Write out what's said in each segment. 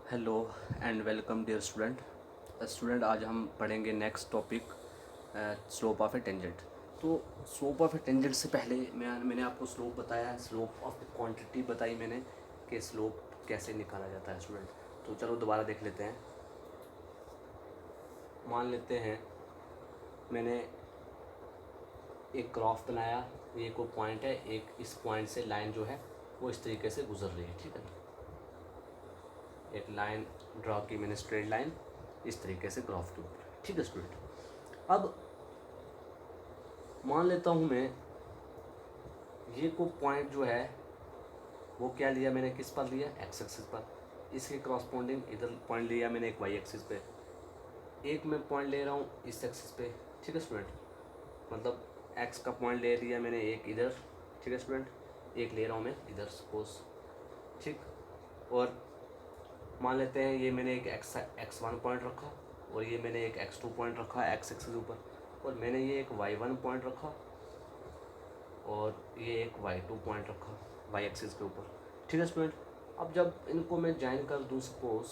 Hello and welcome dear student. आज हम पढ़ेंगे next topic slope of a tangent. तो स्लोप ऑफ ए टेंजेंट से पहले मैंने आपको स्लोप बताया, स्लोप ऑफ ए क्वांटिटी बताई मैंने कि स्लोप कैसे निकाला जाता है स्टूडेंट। तो चलो दोबारा देख लेते हैं। मान लेते हैं मैंने एक ग्राफ बनाया, ये कोई पॉइंट है, एक इस पॉइंट से लाइन जो है वो इस तरीके से गुजर रही है, ठीक है ना। एक लाइन ड्रॉ की मैंने, स्ट्रेट लाइन इस तरीके से ग्राफ के ऊपर, ठीक है स्टूडेंट। अब मान लेता हूँ मैं ये को पॉइंट जो है वो क्या लिया मैंने, किस पर लिया, एक्स एक्सिस पर। इसके करस्पॉन्डिंग इधर पॉइंट लिया मैंने एक वाई एक्सिस पे, एक मैं पॉइंट ले रहा हूँ इस एक्सिस पे, ठीक है स्टूडेंट। मतलब एक्स का पॉइंट ले लिया मैंने एक इधर, ठीक है स्टूडेंट, एक ले रहा हूँ मैं इधर सपोज, ठीक। और मान लेते हैं ये मैंने एक एक्स वन पॉइंट रखा और ये मैंने एक एक्स टू पॉइंट रखा एक्स एक्सिस ऊपर, और मैंने ये एक वाई वन पॉइंट रखा और ये एक वाई टू पॉइंट रखा वाई एक्सिस के ऊपर, ठीक है स्टूडेंट। अब जब इनको मैं ज्वाइन कर दूँ सपोज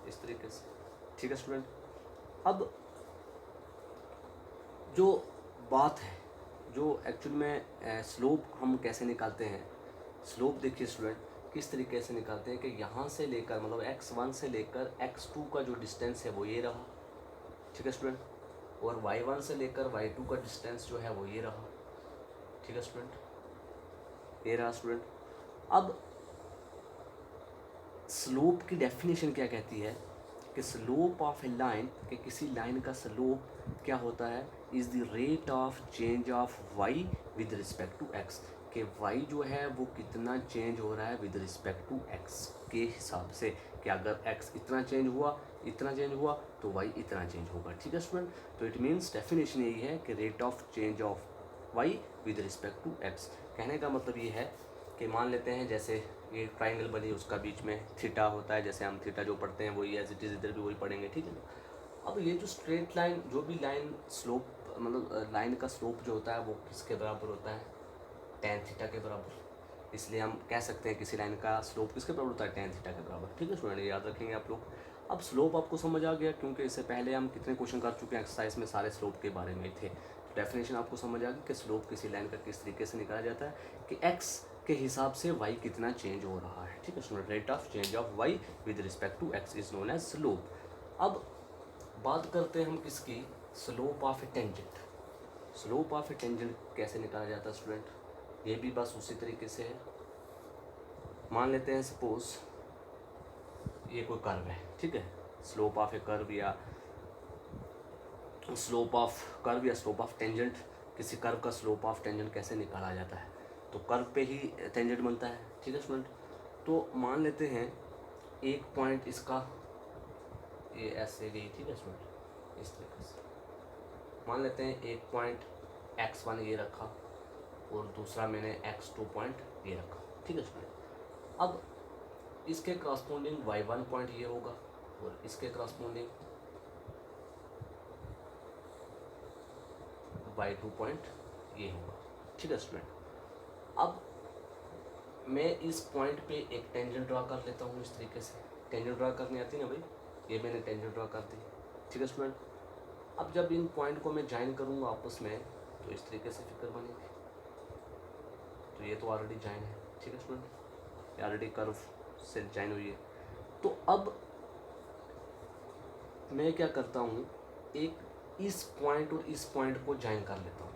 इस तरीके से, ठीक है स्टूडेंट। अब जो बात है, जो एक्चुअल में स्लोप हम कैसे निकालते हैं, स्लोप देखिए स्टूडेंट किस तरीके से निकालते हैं कि यहाँ से लेकर मतलब x1 से लेकर x2 का जो डिस्टेंस है वो ये रहा, ठीक है स्टूडेंट। और y1 से लेकर y2 का डिस्टेंस जो है वो ये रहा, ठीक है स्टूडेंट, ये रहा स्टूडेंट। अब स्लोप की डेफिनेशन क्या कहती है कि स्लोप ऑफ ए लाइन, कि किसी लाइन का स्लोप क्या होता है, is the rate of change of Y with respect to X, कि वाई जो है वो कितना चेंज हो रहा है विद रिस्पेक्ट टू एक्स के हिसाब से, कि अगर एक्स इतना चेंज हुआ तो वाई इतना चेंज होगा, ठीक है स्टूडेंट। तो इट मीन्स डेफिनेशन यही है कि rate of change of Y with respect to X. कहने का मतलब ये है कि मान लेते हैं जैसे ये ट्राइंगल बनी, उसका बीच में थीटा होता है, जैसे हम थीटा जो पढ़ते हैं वही एज इट इज़ इधर भी वही पढ़ेंगे, ठीक है ना। अब ये जो स्ट्रेट लाइन, जो भी लाइन स्लोप मतलब लाइन का स्लोप जो होता है वो किसके बराबर होता है, टेन थीटा के बराबर। इसलिए हम कह सकते हैं किसी लाइन का स्लोप किसके बराबर होता है, टेन थीटा के बराबर, ठीक है स्टूडेंट, याद रखेंगे आप लोग। अब स्लोप आपको समझ आ गया, क्योंकि इससे पहले हम कितने क्वेश्चन कर चुके हैं एक्सरसाइज में, सारे स्लोप के बारे में थे। तो डेफिनेशन आपको समझ आ गई कि स्लोप किसी लाइन का किस तरीके से निकाला जाता है कि एक्स के हिसाब से वाई कितना चेंज हो रहा है, ठीक है student. Rate of change of Y with respect to X is known as slope. अब बात करते हैं हम किसकी, slope of a tangent. Slope of a tangent कैसे निकाला जाता है स्टूडेंट, ये भी बस उसी तरीके से है। मान लेते हैं सपोज ये कोई कर्व है, ठीक है। स्लोप ऑफ ए कर्व या स्लोप ऑफ टेंजेंट, किसी कर्व का स्लोप ऑफ टेंजेंट कैसे निकाला जाता है, तो कर्व पे ही टेंजेंट बनता है, ठीक है स्टूडेंट। तो मान लेते हैं एक पॉइंट इसका ये ऐसे गई, ठीक है स्टूडेंट, इस तरीके से मान लेते हैं एक पॉइंट x1 ये रखा और दूसरा मैंने x2 पॉइंट ये रखा, ठीक है स्टूडेंट। अब इसके करस्पॉन्डिंग y1 पॉइंट ये होगा और इसके करस्पॉन्डिंग y2 पॉइंट ये होगा, ठीक है स्टूडेंट। अब मैं इस पॉइंट पे एक टेंजेंट ड्रा कर लेता हूँ इस तरीके से। टेंजेंट ड्रा करनी आती है ना भाई, ये मैंने टेंजेंट ड्रा कर दी, ठीक है स्टूडेंट। अब जब इन पॉइंट को मैं ज्वाइन करूँगा आपस में तो इस तरीके से फिगर बनेगी। तो ये तो ऑलरेडी ज्वाइन है, ठीक है स्टूडेंट, ये ऑलरेडी कर्व से ज्वाइन हुई है। तो अब मैं क्या करता हूँ, एक इस पॉइंट और इस पॉइंट को ज्वाइन कर लेता हूँ,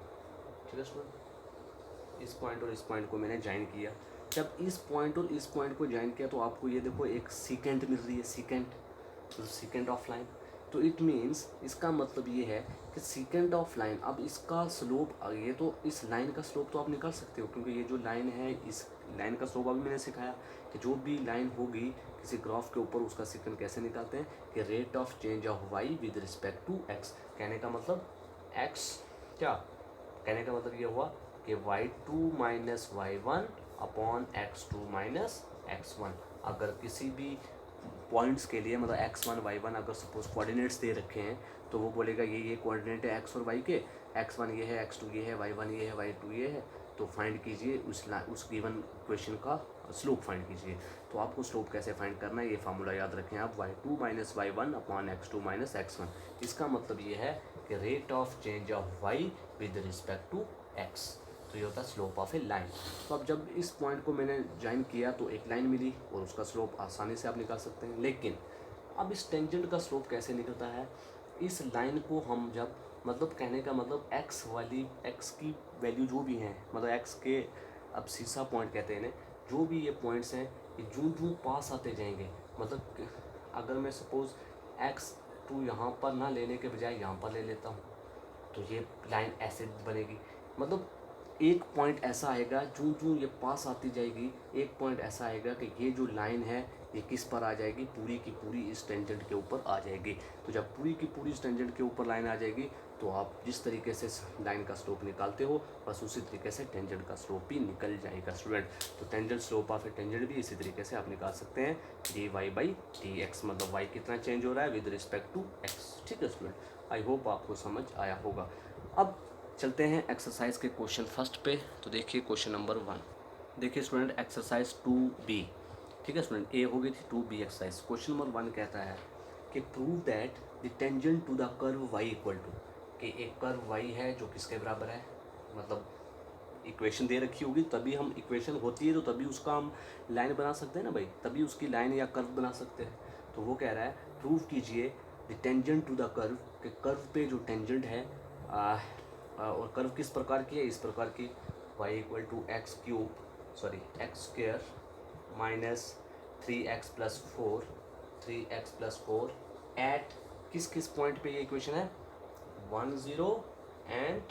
ठीक है स्टूडेंट। इस पॉइंट और इस पॉइंट को मैंने ज्वाइन किया। जब इस पॉइंट और इस पॉइंट को ज्वाइन किया तो आपको ये देखो एक सीकेंट मिल रही है, सीकेंट, तो सीकेंट ऑफ लाइन। तो इट मीन्स इसका मतलब ये है कि सीकेंट ऑफ लाइन, अब इसका स्लोप, ये तो इस लाइन का स्लोप तो आप निकाल सकते हो, क्योंकि ये जो लाइन है इस लाइन का स्लोप अभी मैंने सिखाया कि जो भी लाइन होगी किसी ग्राफ के ऊपर उसका सीकेंट कैसे निकालते हैं, कि rate of change of Y with respect to X. कहने का मतलब एक्स क्या, कहने का मतलब ये हुआ कि y2 minus y1 upon x2 minus x1। अगर किसी भी पॉइंट्स के लिए मतलब x1 y1 अगर सपोज कोऑर्डिनेट्स दे रखे हैं तो वो बोलेगा ये कोऑर्डिनेट है x और y के, x1 ये है, x2 ये है, y1 ये है, y2 ये है, तो फाइंड कीजिए उस गिवन इक्वेशन का स्लोप फाइंड कीजिए। तो आपको स्लोप कैसे फाइंड करना है, ये फार्मूला याद रखें आप, y2 minus y1 upon x2 minus x1। इसका मतलब ये है कि rate of change of y with respect to x, तो ये होता है स्लोप ऑफ ए लाइन। तो अब जब इस पॉइंट को मैंने ज्वाइन किया तो एक लाइन मिली और उसका स्लोप आसानी से आप निकाल सकते हैं। लेकिन अब इस टेंजेंट का स्लोप कैसे निकलता है, इस लाइन को हम जब, मतलब कहने का मतलब x वाली, x की वैल्यू जो भी हैं, मतलब x के, अब सीसा पॉइंट कहते हैं इन्हें, जो भी ये पॉइंट्स हैं ये जूं जूं पास आते जाएंगे, मतलब अगर मैं सपोज़ x2 यहाँ पर ना लेने के बजाय यहाँ पर ले लेता हूँ तो ये लाइन ऐसे बनेगी। मतलब एक पॉइंट ऐसा आएगा जूं जूं ये पास आती जाएगी, एक पॉइंट ऐसा आएगा कि ये जो लाइन है ये किस पर आ जाएगी, पूरी की पूरी इस टेंजेंट के ऊपर आ जाएगी। तो जब पूरी की पूरी इस टेंजेंट के ऊपर लाइन आ जाएगी तो आप जिस तरीके से लाइन का स्लोप निकालते हो बस उसी तरीके से टेंजेंट का स्लोप भी निकल जाएगा स्टूडेंट। तो tangent slope of a tangent भी इसी तरीके से आप निकाल सकते हैं, dy बाई डी एक्स, मतलब y कितना चेंज हो रहा है विद रिस्पेक्ट टू x। ठीक है स्टूडेंट, आई होप आपको समझ आया होगा। अब चलते हैं एक्सरसाइज के क्वेश्चन फर्स्ट पे। तो देखिए क्वेश्चन नंबर 1, देखिए स्टूडेंट एक्सरसाइज 2b। ठीक है स्टूडेंट, ए हो गई थी, 2b एक्सरसाइज। क्वेश्चन नंबर 1 कहता है कि prove that the tangent to the curve y equal to, कि एक कर्व y है जो किसके बराबर है, मतलब इक्वेशन दे रखी होगी तभी हम, इक्वेशन होती है तो तभी उसका हम लाइन बना सकते हैं ना भाई, तभी उसकी लाइन या कर्व बना सकते हैं। तो वो कह रहा है प्रूव कीजिए the tangent to the curve, कि कर्व पे जो टेंजेंट है और कर्व किस प्रकार की है, इस प्रकार की, y equal to X cube, sorry X square minus 3x plus 4, 3x plus 4 at किस किस पॉइंट पे ये इक्वेशन है, 1 0 एंड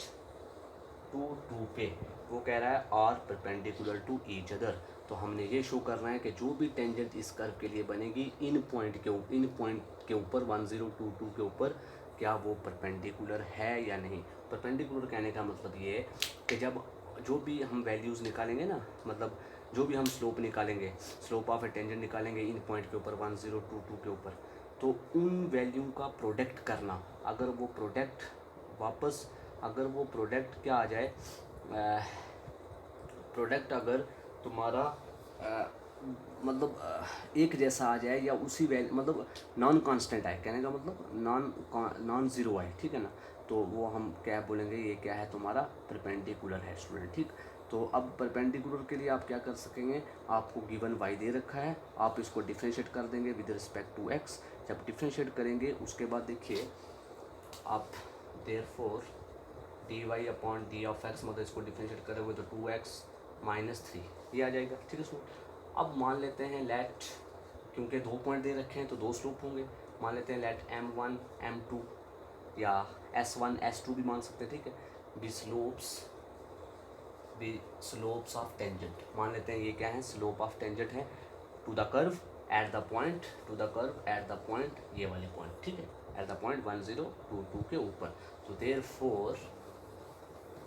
2 2 पे। वो कह रहा है are perpendicular to each other. तो हमने ये शो करना है कि जो भी टेंजेंट इस कर्व के लिए बनेगी इन पॉइंट के ऊपर 1 0 2 2 के ऊपर, क्या वो परपेंडिकुलर है या नहीं। परपेंडिकुलर कहने का मतलब ये है कि जब जो भी हम वैल्यूज़ निकालेंगे ना, मतलब जो भी हम स्लोप निकालेंगे, स्लोप ऑफ ए टेंजेंट निकालेंगे इन पॉइंट के ऊपर 1 0 2 2 के ऊपर, तो उन वैल्यू का प्रोडक्ट करना, अगर वो प्रोडक्ट वापस, अगर वो प्रोडक्ट क्या आ जाए, प्रोडक्ट अगर तुम्हारा मतलब एक जैसा आ जाए या उसी वैल्यू, मतलब नॉन कांस्टेंट आए, कहने का मतलब नॉन ज़ीरो आए, ठीक है ना, तो वो हम क्या बोलेंगे, ये क्या है तुम्हारा परपेंडिकुलर है स्टूडेंट। ठीक, तो अब परपेंडिकुलर के लिए आप क्या कर सकेंगे, आपको गिवन y दे रखा है, आप इसको डिफ्रेंशिएट कर देंगे विद रिस्पेक्ट टू x। जब डिफ्रेंशिएट करेंगे उसके बाद देखिए आप therefore dy upon D of x, मतलब इसको डिफ्रेंशिएट करोगे तो 2x माइनस 3 ये आ जाएगा। ठीक है स्टूडेंट, अब मान लेते हैं लेट, क्योंकि 2 पॉइंट दे रखे हैं तो 2 स्लोप होंगे, मान लेते हैं लेट m1 m2 या s1 s2 भी मान सकते हैं। ठीक है, बी स्लोप्स ऑफ टेंजेंट, मान लेते हैं ये क्या है, स्लोप ऑफ टेंजेंट है to the curve at the point, to the curve at the point, ये वाले पॉइंट, ठीक है, एट द पॉइंट 1 0 2 2 के ऊपर। तो देयरफॉर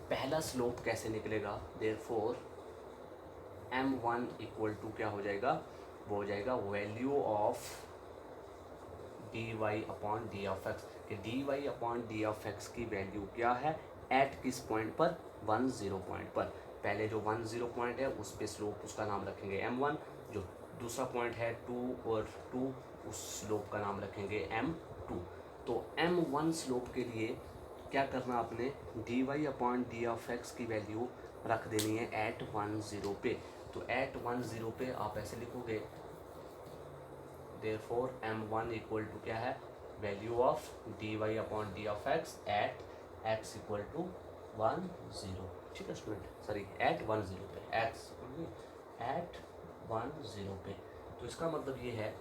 पहला स्लोप कैसे निकलेगा, देयरफॉर m1 इक्वल टू क्या हो जाएगा, वो हो जाएगा value of dy upon D of x, कि dy upon D of x की वैल्यू क्या है एट किस पॉइंट पर, 1 0 पॉइंट पर। पहले जो 1 0 पॉइंट है उस पे स्लोप उसका नाम रखेंगे m1, जो दूसरा पॉइंट है 2 और 2 उस स्लोप का नाम रखेंगे m2। तो m1 स्लोप के लिए क्या करना आपने, dy upon D of x की वैल्यू रख देनी है एट 1 0 पे। तो एट 1 0 पे आप ऐसे लिखोगे देयरफॉर m1 इक्वल टू क्या है, value of dy upon D of X at x equal to 1 0। ठीक है स्टूडेंट, सॉरी एट 1 0 पे, x एट 1 0 पे। तो इसका मतलब ये है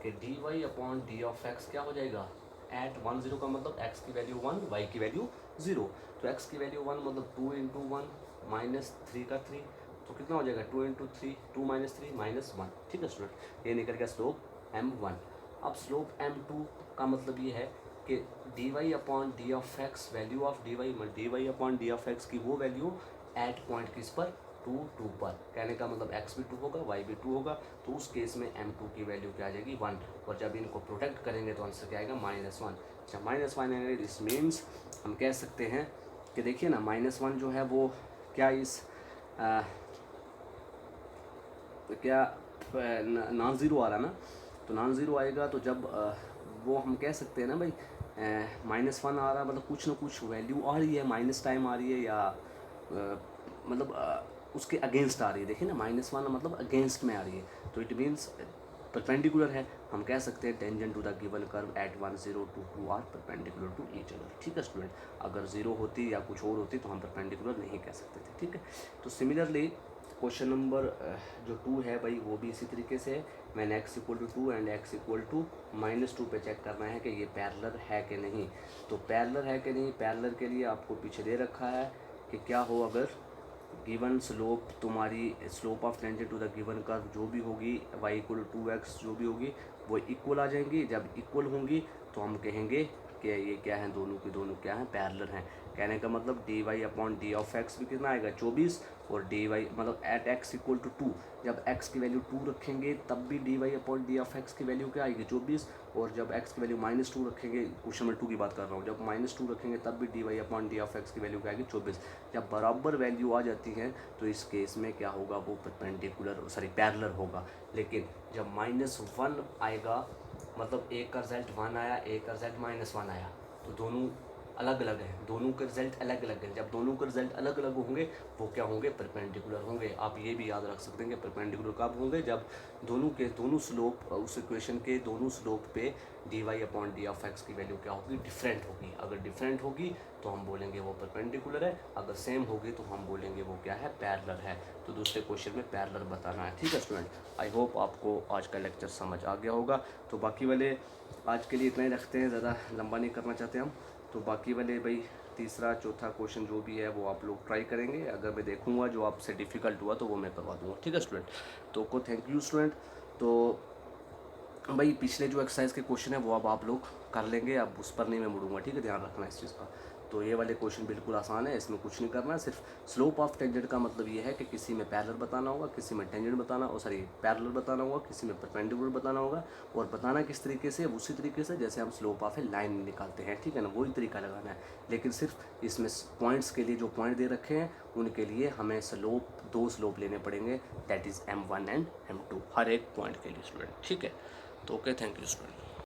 कि dy upon D of x क्या हो जाएगा, एट 1 0 का मतलब x की वैल्यू 1, y की वैल्यू 0। तो x की वैल्यू 1 मतलब 2 इंटू 1 माइनस 3 का 3, तो कितना हो जाएगा 2 इंटू 3, 2 माइनस 3 माइनस 1। ठीक है स्टूडेंट, ये निकल गया स्लोप m1। अब स्लोप m2 का मतलब ये है कि dy upon D of x, value of dy upon D of x की वो वैल्यू एट पॉइंट किस पर, 2 2 पर। कहने का मतलब x भी 2 होगा, y भी 2 होगा, तो उस केस में m2 की वैल्यू क्या आ जाएगी 1। और जब इनको प्रोडक्ट करेंगे तो आंसर क्या आएगा -1। अच्छा -1 आएगा, दिस मीन्स हम कह सकते हैं कि देखिए ना -1 जो है वो क्या इस क्या नॉन ज़ीरो आ रहा ना, तो नॉन ज़ीरो आएगा तो जब वो हम कह सकते हैं ना भाई -1 आ रहा, मतलब कुछ ना कुछ वैल्यू आ रही है, माइनस टाइम आ रही है या मतलब उसके अगेंस्ट आ रही है। देखिए ना, -1 मतलब अगेंस्ट में आ रही है, तो इट मीन्स परपेंडिकुलर है। हम कह सकते हैं tangent to the given curve at 1 0 2 2 are perpendicular to each other. ठीक है स्टूडेंट, अगर 0 होती या कुछ और होती तो हम परपेंडिकुलर नहीं कह सकते थे। ठीक है, तो सिमिलरली क्वेश्चन नंबर जो 2 है भाई, वो भी इसी तरीके से है। मैंने x = 2 एंड x = -2 पे चेक करना है कि ये पैरेलल है कि नहीं। तो पैरेलल है कि नहीं, पैरेलल के लिए आपको पीछे दे रखा है कि क्या हो अगर गिवन स्लोप, तुम्हारी slope of tangent to the given curve जो भी होगी y = 2x जो भी होगी वो इक्वल आ जाएंगी। जब इक्वल होंगी तो हम कहेंगे कि ये क्या है, दोनों की दोनों क्या हैं, पैरेलल हैं। कहने का मतलब dy/d(x) भी कितना आएगा 24, और dy मतलब एट x = 2, जब x की वैल्यू 2 रखेंगे तब भी dy/d(x) की वैल्यू क्या आएगी 24, और जब x की वैल्यू -2 रखेंगे, क्वेश्चन नंबर 2 की बात कर रहा हूँ, जब -2 रखेंगे तब भी dy/d(x) की वैल्यू क्या आएगी 24। जब बराबर वैल्यू आ जाती है तो इस केस में क्या होगा, वो परपेंडिकुलर सॉरी पैरेलल होगा। लेकिन जब -1 आएगा, मतलब एक का रिजल्ट 1 आया, एक का रिजल्ट -1 आया, तो दोनों अलग अलग हैं, दोनों के रिजल्ट अलग अलग हैं। जब दोनों के रिजल्ट अलग अलग होंगे वो क्या होंगे, परपेंडिकुलर होंगे। आप ये भी याद रख सकते हैं कि परपेंडिकुलर कब होंगे, जब दोनों स्लोप उस इक्वेशन के दोनों स्लोप पे dy/d(x) की वैल्यू क्या होगी, डिफरेंट होगी। अगर डिफरेंट होगी तो हम बोलेंगे वो परपेंडिकुलर है, अगर सेम होगी तो हम बोलेंगे वो क्या है, पैरेलल है। तो दूसरे क्वेश्चन में पैरेलल बताना है। ठीक है स्टूडेंट, आई होप आपको आज का लेक्चर समझ आ गया होगा। तो बाकी वाले आज के लिए इतना ही रखते हैं, ज़्यादा लंबा नहीं करना चाहते हम। तो बाकी वाले भाई तीसरा चौथा क्वेश्चन जो भी है वो आप लोग ट्राई करेंगे, अगर मैं देखूंगा जो आपसे डिफ़िकल्ट हुआ तो वो मैं करवा दूंगा। ठीक है स्टूडेंट, तो को थैंक यू स्टूडेंट। तो भाई पिछले जो एक्सरसाइज के क्वेश्चन है वो अब आप लोग कर लेंगे, अब उस पर नहीं मैं मुड़ूंगा। ठीक है, ध्यान रखना इस चीज़ का। तो ये वाले क्वेश्चन बिल्कुल आसान है, इसमें कुछ नहीं करना, सिर्फ स्लोप ऑफ टेंजेंट का मतलब ये है कि किसी में पैरेलल बताना होगा, किसी में टेंजेंट बताना, और सॉरी पैरेलल बताना होगा, किसी में परपेंडिकुलर बताना होगा। और बताना किस तरीके से, उसी तरीके से जैसे हम स्लोप ऑफ ए लाइन निकालते हैं। ठीक है ना, वही तरीका लगाना है। लेकिन सिर्फ इसमें पॉइंट्स के लिए जो पॉइंट दे रखे हैं उनके लिए हमें दो स्लोप लेने पड़ेंगे, that is M1 and M2 हर एक पॉइंट के लिए स्टूडेंट। ठीक है, तो ओके, थैंक यू स्टूडेंट।